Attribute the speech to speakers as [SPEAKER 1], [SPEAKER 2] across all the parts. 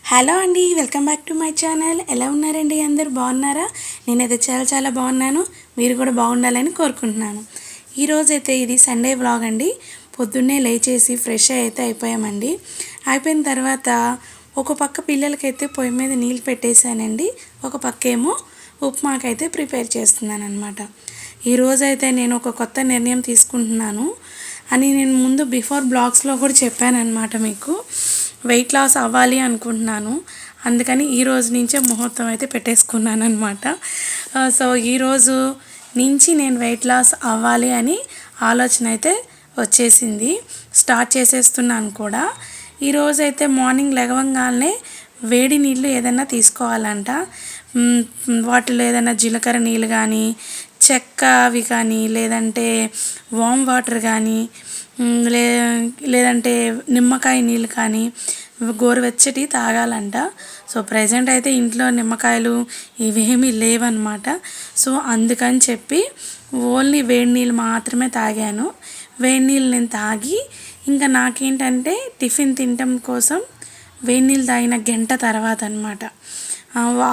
[SPEAKER 1] Hello అండి, welcome back to my channel. ఎలా ఉన్నారండి? అందరు బాగున్నారా? నేనైతే చాలా చాలా బాగున్నాను. మీరు కూడా బాగుండాలని కోరుకుంటున్నాను. ఈరోజైతే ఇది సండే వ్లాగ్ అండి. పొద్దున్నే లేచేసి ఫ్రెష్ అయితే అయిపోయామండి. అయిపోయిన తర్వాత ఒక పక్క పిల్లలకైతే పొయ్యి మీద నీళ్ళు పెట్టేశానండి. ఒక పక్క ఏమో ఉప్మాకైతే ప్రిపేర్ చేస్తున్నాను అనమాట. ఈరోజైతే నేను ఒక కొత్త నిర్ణయం తీసుకుంటున్నాను అని నేను ముందు బిఫోర్ బ్లాగ్స్లో కూడా చెప్పానన్నమాట. మీకు వెయిట్ లాస్ అవ్వాలి అనుకుంటున్నాను, అందుకని ఈరోజు నుంచే ముహూర్తం అయితే పెట్టేసుకున్నాను అనమాట. సో ఈరోజు నుంచి నేను వెయిట్ లాస్ అవ్వాలి అని ఆలోచన అయితే వచ్చేసింది. స్టార్ట్ చేసేస్తున్నాను కూడా. ఈరోజైతే మార్నింగ్ లెగవంగానే వేడి నీళ్ళు ఏదైనా తీసుకోవాలంట. వాటిలో ఏదైనా జీలకర్ర నీళ్ళు కానీ, చెక్క అవి కానీ, లేదంటే వామ్ వాటర్ కానీ, లేదంటే నిమ్మకాయ నీళ్ళు కానీ గోరువెచ్చటి తాగాలంట. సో ప్రజెంట్ అయితే ఇంట్లో నిమ్మకాయలు ఇవేమీ లేవన్నమాట. సో అందుకని చెప్పి ఓన్లీ వేడి నీళ్ళు మాత్రమే తాగాను. వేడి నీళ్ళు నేను తాగి ఇంకా నాకేంటంటే టిఫిన్ తినటం కోసం వేడి నీళ్ళు తాగిన గంట తర్వాత అనమాట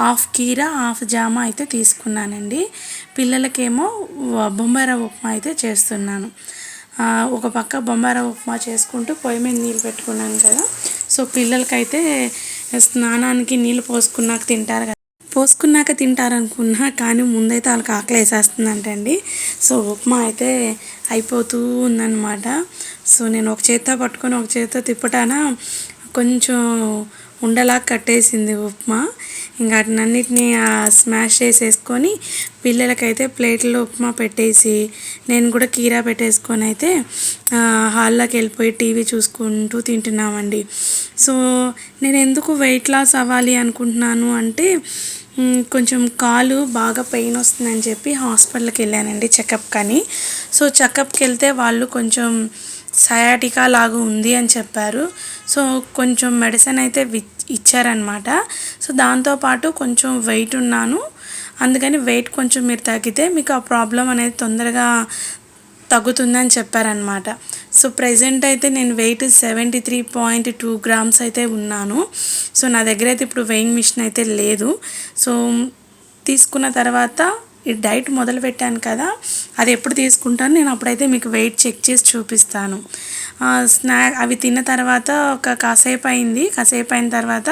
[SPEAKER 1] హాఫ్ కీర హాఫ్ జామ అయితే తీసుకున్నానండి. పిల్లలకేమో బొంబాయి రవ్వ ఉప్మా అయితే చేస్తున్నాను. ఒక పక్క బొంబాయి రవ్వ ఉప్మా చేసుకుంటూ పొయ్యి మీద నీళ్ళు పెట్టుకున్నాను కదా. సో పిల్లలకైతే స్నానానికి నీళ్ళు పోసుకున్నాక తింటారనుకున్నా, కానీ ముందైతే వాళ్ళకి ఆకలి వేసేస్తుందంటండి. సో ఉప్మా అయితే అయిపోతూ ఉందన్నమాట. సో నేను ఒక చేత్తో పట్టుకొని ఒక చేత్తో తిప్పటాన కొంచెం ఉండలా కట్టేసింది ఉప్మా. ఇంకా వాటినన్నిటినీ స్మాష్ చేసేసుకొని పిల్లలకైతే ప్లేట్లో ఉప్మా పెట్టేసి నేను కూడా కీరా పెట్టేసుకొని అయితే హాల్లోకి వెళ్ళిపోయి టీవీ చూసుకుంటూ తింటున్నామండి. సో నేను ఎందుకు వెయిట్ లాస్ అవ్వాలి అనుకుంటున్నాను అంటే కొంచెం కాలు బాగా పెయిన్ వస్తుందని చెప్పి హాస్పిటల్కి వెళ్ళానండి చెకప్ కానీ. సో చెకప్కి వెళ్తే వాళ్ళు కొంచెం సయాటికా లాగా ఉంది అని చెప్పారు. సో కొంచెం మెడిసిన్ అయితే ఇచ్చారనమాట. సో దాంతోపాటు కొంచెం వెయిట్ ఉన్నాను, అందుకని వెయిట్ కొంచెం మీరు తగ్గితే మీకు ఆ ప్రాబ్లం అనేది తొందరగా తగ్గుతుందని చెప్పారనమాట. సో ప్రెజెంట్ అయితే నేను వెయిట్ 73.2 గ్రామ్స్ అయితే ఉన్నాను. సో నా దగ్గర అయితే ఇప్పుడు వెయింగ్ మిషన్ అయితే లేదు. సో తీసుకున్న తర్వాత ఈ డైట్ మొదలు పెట్టాను కదా, అది ఎప్పుడు తీసుకుంటాను నేను అప్పుడైతే మీకు వెయిట్ చెక్ చేసి చూపిస్తాను. అవి తిన్న తర్వాత కాసేపు అయిన తర్వాత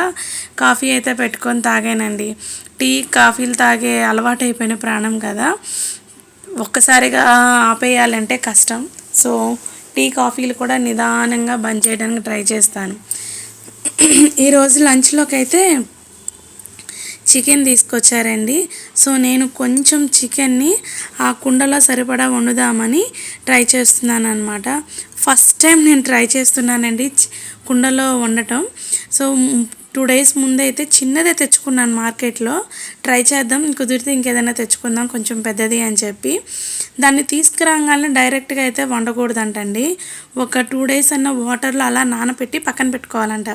[SPEAKER 1] కాఫీ అయితే పెట్టుకొని తాగానండి. టీ కాఫీలు తాగే అలవాటు అయిపోయిన ప్రాణం కదా, ఒక్కసారిగా ఆపేయాలంటే కష్టం. సో టీ కాఫీలు కూడా నిదానంగా బంద్ చేయడానికి ట్రై చేస్తాను. ఈరోజు లంచ్లోకి అయితే చికెన్ తీసుకొచ్చారండి. సో నేను కొంచెం చికెన్ని ఆ కుండలో సరిపడా వండుదామని ట్రై చేస్తున్నాను అనమాట. ఫస్ట్ టైం నేను ట్రై చేస్తున్నానండి కుండలో వండటం. సో 2 days ముందే అయితే చిన్నదే తెచ్చుకున్నాను మార్కెట్లో. ట్రై చేద్దాం, కుదిరితే ఇంకేదైనా తెచ్చుకుందాం కొంచెం పెద్దది అని చెప్పి. దాన్ని తీసుకురాగానే డైరెక్ట్గా అయితే వండకూడదంటండి. ఒక 2 days అన్న వాటర్లో అలా నానబెట్టి పక్కన పెట్టుకోవాలంట.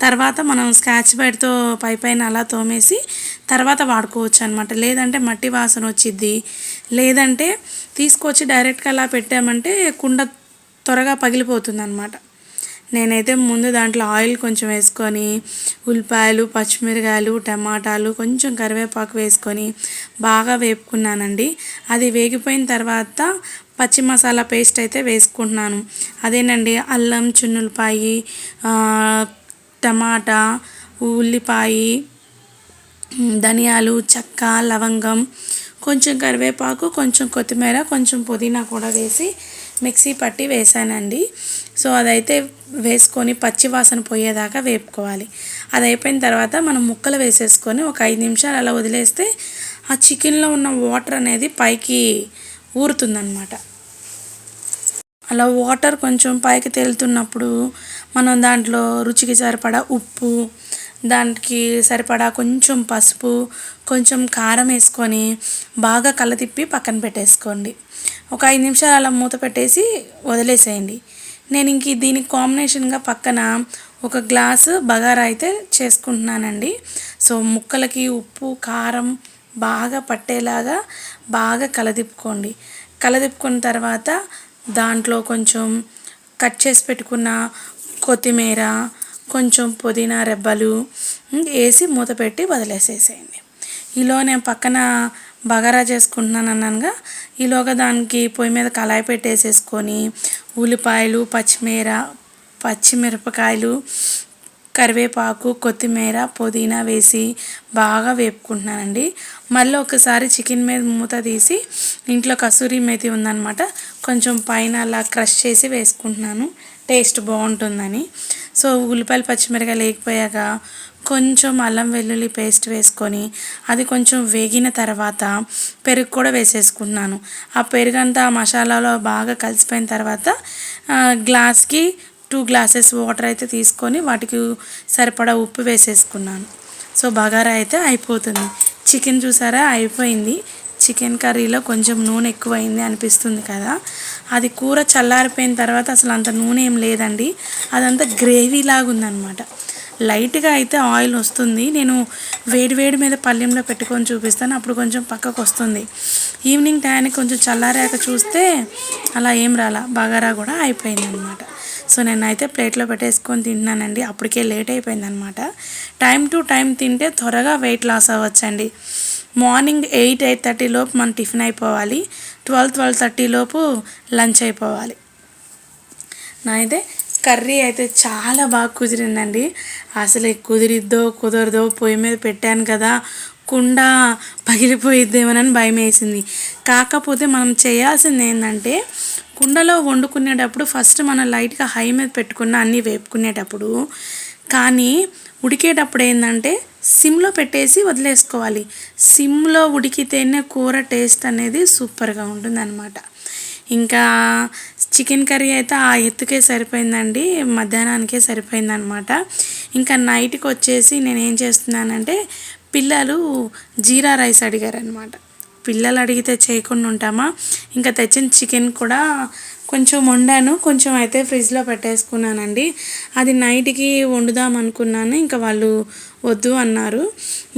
[SPEAKER 1] తర్వాత మనం స్కాచ్ బ్రైట్తో పైన అలా తోమేసి తర్వాత వాడుకోవచ్చు అనమాట. లేదంటే మట్టి వాసన వచ్చిద్ది. లేదంటే తీసుకొచ్చి డైరెక్ట్గా అలా పెట్టామంటే కుండ త్వరగా పగిలిపోతుంది అనమాట. నేనైతే ముందు దాంట్లో ఆయిల్ కొంచెం వేసుకొని ఉల్లిపాయలు, పచ్చిమిరకాయలు, టమాటాలు, కొంచెం కరివేపాకు వేసుకొని బాగా వేపుకున్నానండి. అది వేగిపోయిన తర్వాత పచ్చి మసాలా పేస్ట్ అయితే వేసుకుంటున్నాను. అదేనండి అల్లం, చున్నులపాయి, టమాటా, ఉల్లిపాయ, ధనియాలు, చెక్క, లవంగం, కొంచెం కరివేపాకు, కొంచెం కొత్తిమీర, కొంచెం పుదీనా కూడా వేసి మిక్సీ పట్టి వేసానండి. సో అదైతే వేసుకొని పచ్చి వాసన పోయేదాకా వేపుకోవాలి. అది అయిపోయిన తర్వాత మనం ముక్కలు వేసేసుకొని ఒక 5 నిమిషాలు అలా వదిలేస్తే ఆ చికెన్లో ఉన్న వాటర్ అనేది పైకి ఊరుతుందన్నమాట. అలా వాటర్ కొంచెం పైకి తేలుతున్నప్పుడు మనం దాంట్లో రుచికి సరిపడా ఉప్పు, దానికి సరిపడా కొంచెం పసుపు, కొంచెం కారం వేసుకొని బాగా కలతిప్పి పక్కన పెట్టేసుకోండి. ఒక 5 నిమిషాలు అలా మూత పెట్టేసి వదిలేసేయండి. నేను ఇంక దీనికి కాంబినేషన్గా పక్కన ఒక గ్లాసు బగారా అయితే చేసుకుంటున్నానండి. సో ముక్కలకి ఉప్పు, కారం బాగా పట్టేలాగా బాగా కలదిప్పుకున్న తర్వాత దాంట్లో కొంచెం కట్ చేసి పెట్టుకున్న కొత్తిమీర, కొంచెం పుదీనా రెబ్బలు, వేసి మూత పెట్టి వదిలేసేసేయండి. ఈలో నేను పక్కన బగారా చేసుకుంటున్నాను అన్నానుగా, ఈలోగా దానికి పొయ్యి మీద కళాయి పెట్టేసేసుకొని ఉల్లిపాయలు, పచ్చిమిరపకాయలు, కరివేపాకు, కొత్తిమీర, పుదీనా వేసి బాగా వేపుకుంటున్నానండి. మళ్ళీ ఒకసారి చికెన్ మీద మూత తీసి ఇంట్లో కసూరి మేతి ఉందన్నమాట, కొంచెం పైన అలా క్రష్ చేసి వేసుకుంటున్నాను, టేస్ట్ బాగుంటుందని. సో ఉల్లిపాయలు, పచ్చిమిరపకాయలు వేగిపోయాక కొంచెం అల్లం వెల్లుల్లి పేస్ట్ వేసుకొని అది కొంచెం వేగిన తర్వాత పెరుగు కూడా వేసేసుకుంటున్నాను. ఆ పెరుగంతా ఆ మసాలాలో బాగా కలిసిపోయిన తర్వాత గ్లాస్కి 2 గ్లాసెస్ వాటర్ అయితే తీసుకొని వాటికి సరిపడా ఉప్పు వేసేసుకున్నాను. సో బగారా అయితే అయిపోతుంది. చికెన్ చూసారా అయిపోయింది. చికెన్ కర్రీలో కొంచెం నూనె ఎక్కువైంది అనిపిస్తుంది కదా, అది కూర చల్లారిపోయిన తర్వాత అసలు అంత నూనె ఏం లేదండి, అదంతా గ్రేవీ లాగా ఉందన్నమాట. లైట్గా అయితే ఆయిల్ వస్తుంది. నేను వేడి మీద పళ్ళెంలో పెట్టుకొని చూపిస్తాను, అప్పుడు కొంచెం పక్కకు వస్తుంది. ఈవినింగ్ టైంకి కొంచెం చల్లారాక చూస్తే అలా ఏం రాలా, బగారా కూడా అయిపోయింది అనమాట. సో నేనైతే ప్లేట్లో పెట్టేసుకొని తింటున్నానండి. అప్పటికే లేట్ అయిపోయింది అనమాట. టైం టు టైం తింటే త్వరగా వెయిట్ లాస్ అవ్వచ్చండి. మార్నింగ్ 8-8:30 లోపు మన టిఫిన్ అయిపోవాలి, 12-12:30 లోపు లంచ్ అయిపోవాలి. నాయితే కర్రీ అయితే చాలా బాగా కుదిరిందండి. అసలు కుదిరిద్దో కుదరదో పొయ్యి మీద పెట్టాను కదా, కుండ పగిలిపోయిద్దేమోనని భయం వేసింది. కాకపోతే మనం చేయాల్సింది ఏంటంటే, కుండలో వండుకునేటప్పుడు ఫస్ట్ మనం లైట్గా హై మీద పెట్టుకున్న అన్నీ వేపుకునేటప్పుడు, కానీ ఉడికేటప్పుడు ఏంటంటే సిమ్లో పెట్టేసి వదిలేసుకోవాలి. సిమ్లో ఉడికితేనే కూర టేస్ట్ అనేది సూపర్గా ఉంటుందన్నమాట. ఇంకా చికెన్ కర్రీ అయితే ఆ ఎత్తుకే సరిపోయిందండి, మధ్యాహ్నానికే సరిపోయిందనమాట. ఇంకా నైట్కి వచ్చేసి నేను ఏం చేస్తున్నానంటే, పిల్లలు జీరా రైస్ అడిగారనమాట. పిల్లలు అడిగితే చేయకుండా ఉంటామా, ఇంకా తెచ్చిన చికెన్ కూడా కొంచెం వండాను, కొంచెం అయితే ఫ్రిడ్జ్లో పెట్టేసుకున్నానండి. అది నైట్కి వండుదాం అనుకున్నాను, ఇంకా వాళ్ళు వద్దు అన్నారు.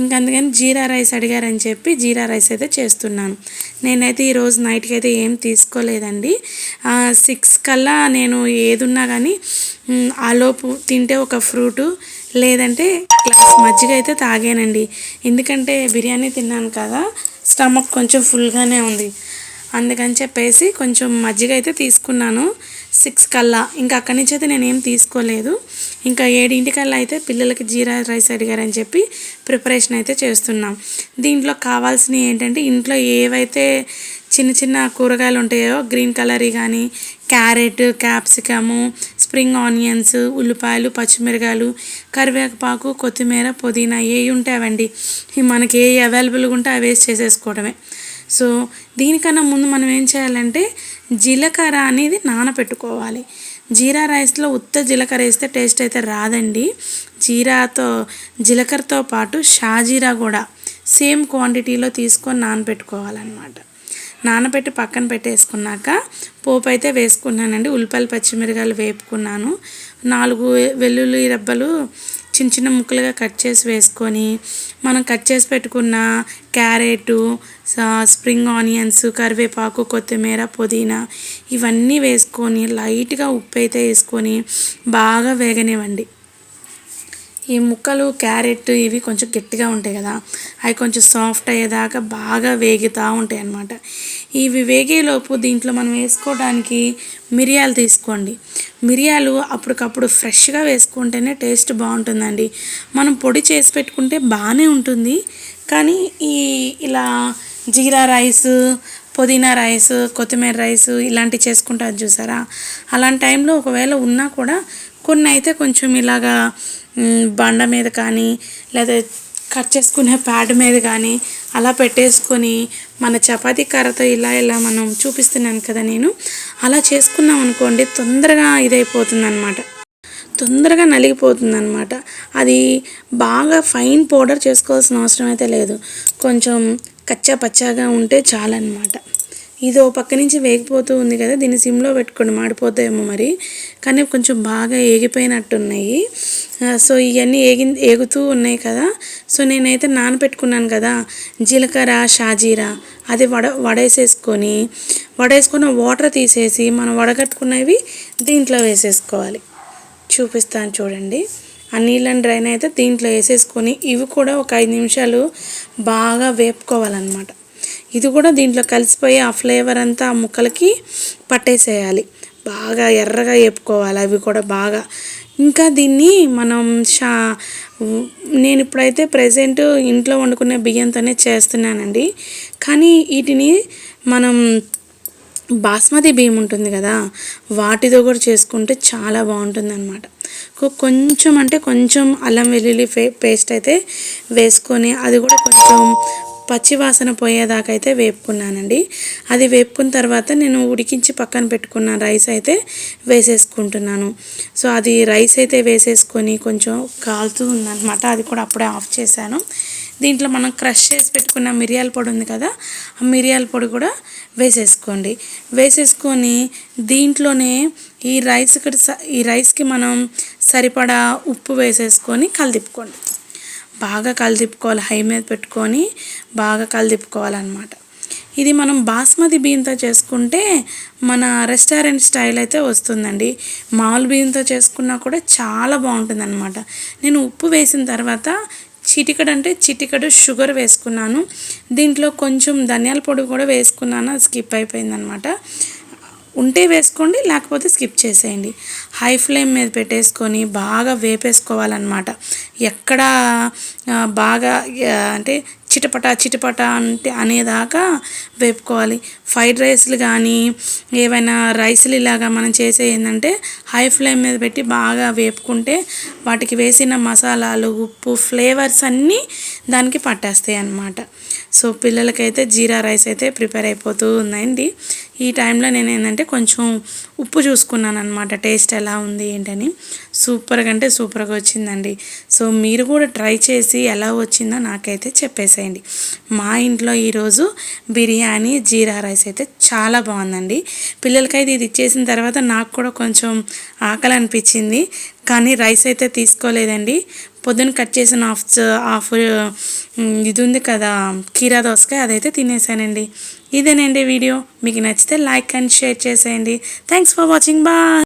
[SPEAKER 1] ఇంకా అందుకని జీరా రైస్ అడిగారని చెప్పి జీరా రైస్ అయితే చేస్తున్నాను. నేనైతే ఈరోజు నైట్కి అయితే ఏం తీసుకోలేదండి. 6 కల్లా నేను ఏదున్నా కానీ ఆలోపు తింటే ఒక ఫ్రూటు లేదంటే గ్లాస్ మజ్జిగ అయితే తాగానండి. ఎందుకంటే బిర్యానీ తిన్నాను కదా, స్టమక్ కొంచెం ఫుల్గానే ఉంది, అందుకని చెప్పేసి కొంచెం మజ్జిగ అయితే తీసుకున్నాను 6 కల్లా. ఇంకా అక్కడి నుంచి అయితే నేనేం తీసుకోలేదు. ఇంకా 7 కల్లా అయితే పిల్లలకి జీరా రైస్ అడిగారని చెప్పి ప్రిపరేషన్ అయితే చేస్తున్నాం. దీంట్లో కావాల్సినవి ఏంటంటే, ఇంట్లో ఏవైతే చిన్న చిన్న కూరగాయలు ఉంటాయో గ్రీన్ కలర్ కానీ క్యారెట్, క్యాప్సికము, స్ప్రింగ్ ఆనియన్స్, ఉల్లిపాయలు, పచ్చిమిరకాయలు, కరివేపాకు, కొత్తిమీర, పుదీనా ఏవి ఉంటే అవండి, మనకి ఏ అవైలబుల్గా ఉంటే అవి వేసి చేసేసుకోవడమే. సో దీనికన్నా ముందు మనం ఏం చేయాలంటే, జీలకర్ర అనేది నానబెట్టుకోవాలి. జీరా రైస్లో ఉత్త జీలకర్ర వేస్తే టేస్ట్ అయితే రాదండి. జీలకర్రతో పాటు షాజీరా కూడా సేమ్ క్వాంటిటీలో తీసుకొని నానబెట్టుకోవాలన్నమాట. నానబెట్టి పక్కన పెట్టేసుకున్నాక పోపు అయితే వేసుకున్నానండి. ఉల్లిపాయలు, పచ్చిమిరకాయలు వేపుకున్నాను. 4 వెల్లుల్లి రెబ్బలు చిన్న చిన్న ముక్కలుగా కట్ చేసి వేసుకొని, మనం కట్ చేసి పెట్టుకున్న క్యారెట్, స్ప్రింగ్ ఆనియన్స్, కరివేపాకు, కొత్తిమీర, పుదీనా ఇవన్నీ వేసుకొని లైట్గా ఉప్పు అయితే వేసుకొని బాగా వేగనివ్వండి. ఈ ముక్కలు క్యారెట్ ఇవి కొంచెం గట్టిగా ఉంటాయి కదా, అవి కొంచెం సాఫ్ట్ అయ్యేదాకా బాగా వేగుతూ ఉంటాయి అన్నమాట. ఇవి వేగేలోపు దీంట్లో మనం వేసుకోవడానికి మిరియాలు తీసుకోండి. మిరియాలు అప్పటికప్పుడు ఫ్రెష్గా వేసుకుంటేనే టేస్ట్ బాగుంటుందండి. మనం పొడి చేసి పెట్టుకుంటే బాగానే ఉంటుంది, కానీ ఇలా జీరా రైస్, పుదీనా రైస్, కొత్తిమీర రైస్ ఇలాంటివి చేసుకుంటారు చూసారా, అలాంటి టైంలో ఒకవేళ ఉన్నా కూడా కొన్ని అయితే కొంచెం ఇలాగా బండ మీద కానీ లేదా కట్ చేసుకునే ప్యాడ్ మీద కానీ అలా పెట్టేసుకొని మన చపాతీ కర్రతో ఇలా మనం చూపిస్తున్నాను కదా నేను, అలా చేసుకున్నాం అనుకోండి తొందరగా ఇదైపోతుంది అనమాట, తొందరగా నలిగిపోతుంది అనమాట. అది బాగా ఫైన్ పౌడర్ చేసుకోవాల్సిన అవసరం అయితే లేదు, కొంచెం కచ్చా పచ్చాగా ఉంటే చాలన్నమాట. ఇది ఓ పక్క నుంచి వేగిపోతూ ఉంది కదా, దీన్ని సిమ్లో పెట్టుకోండి, మాడిపోతాయేమో మరి, కానీ కొంచెం బాగా ఏగిపోయినట్టున్నాయి. సో ఇవన్నీ ఏగుతూ ఉన్నాయి కదా. సో నేనైతే నానబెట్టుకున్నాను కదా జీలకర్ర, షాజీరా, అది వడేసుకొని వాటర్ తీసేసి మనం వడగట్టుకున్నవి దీంట్లో వేసేసుకోవాలి. చూపిస్తాను చూడండి. ఆ నీళ్ళని డ్రైన్ అయితే దీంట్లో వేసేసుకొని ఇవి కూడా ఒక 5 నిమిషాలు బాగా వేపుకోవాలన్నమాట. ఇది కూడా దీంట్లో కలిసిపోయి ఆ ఫ్లేవర్ అంతా ఆ ముక్కలకి పట్టేసేయాలి. బాగా ఎర్రగా వేపుకోవాలి అవి కూడా బాగా. ఇంకా దీన్ని మనం నేను ఇప్పుడైతే ప్రెజెంట్ ఇంట్లో వండుకునే బియ్యంతోనే చేస్తున్నానండి. కానీ వీటిని మనం బాస్మతి బియ్యం ఉంటుంది కదా, వాటితో కూడా చేసుకుంటే చాలా బాగుంటుందన్నమాట. కొంచెం అంటే కొంచెం అల్లం వెల్లుల్లి పేస్ట్ అయితే వేసుకొని అది కూడా కొంచెం పచ్చి వాసన పోయేదాకా అయితే వేపుకున్నానండి. అది వేపుకున్న తర్వాత నేను ఉడికించి పక్కన పెట్టుకున్న రైస్ అయితే వేసేసుకుంటున్నాను. సో అది రైస్ అయితే వేసేసుకొని కొంచెం కాలుతూ ఉందన్నమాట. అది కూడా అప్పుడే ఆఫ్ చేశాను. దీంట్లో మనం క్రష్ చేసి పెట్టుకున్న మిరియాల పొడి ఉంది కదా, ఆ మిరియాల పొడి కూడా వేసేసుకోండి. వేసేసుకొని దీంట్లోనే ఈ రైస్కి మనం సరిపడా ఉప్పు వేసేసుకొని కలిదిప్పుకోండి. బాగా కలిదిప్పుకోవాలి, హై మీద పెట్టుకొని బాగా కలిదిప్పుకోవాలన్నమాట. ఇది మనం బాస్మతి బియ్యంతో చేసుకుంటే మన రెస్టారెంట్ స్టైల్ అయితే వస్తుందండి. మామూలు బియ్యంతో చేసుకున్నా కూడా చాలా బాగుంటుందన్నమాట. నేను ఉప్పు వేసిన తర్వాత చిటికెడు షుగర్ వేసుకున్నాను. దీంట్లో కొంచెం ధనియాల పొడి కూడా వేసుకున్నాను, అది స్కిప్ అయిపోయిందనమాట. ఉంటే వేసుకోండి, లేకపోతే స్కిప్ చేసేయండి. హై ఫ్లేమ్ మీద పెట్టేసుకొని బాగా వేపేసుకోవాలన్నమాట. ఎక్కడ బాగా అంటే చిటపట అంటే అనేదాకా వేపుకోవాలి. ఫ్రైడ్ రైస్లు కానీ ఏవైనా రైస్లు ఇలాగా మనం చేసే ఏంటంటే హై ఫ్లేమ్ మీద పెట్టి బాగా వేపుకుంటే వాటికి వేసిన మసాలాలు, ఉప్పు, ఫ్లేవర్స్ అన్నీ దానికి పట్టేస్తాయి అన్నమాట. సో పిల్లలకైతే జీరా రైస్ అయితే ప్రిపేర్ అయిపోతూ ఉందండి. ఈ టైంలో నేను ఏంటంటే కొంచెం ఉప్పు చూసుకున్నాను అనమాట, టేస్ట్ ఎలా ఉంది ఏంటని. సూపర్గా అంటే సూపర్గా వచ్చిందండి. సో మీరు కూడా ట్రై చేసి ఎలా వచ్చిందో నాకైతే చెప్పేసేయండి. మా ఇంట్లో ఈరోజు బిర్యానీ జీరా రైస్ అయితే చాలా బాగుందండి. పిల్లలకైతే ఇది ఇచ్చేసిన తర్వాత నాకు కూడా కొంచెం ఆకలి అనిపించింది, కానీ రైస్ అయితే తీసుకోలేదండి. పొద్దున్న కట్ చేసిన హాఫ్ ఇది ఉంది కదా కీరా దోసకాయ, అదైతే తినేసానండి. ఇదేనండి వీడియో. మీకు నచ్చితే లైక్ అండ్ షేర్ చేసేయండి. Thanks for watching. బాయ్.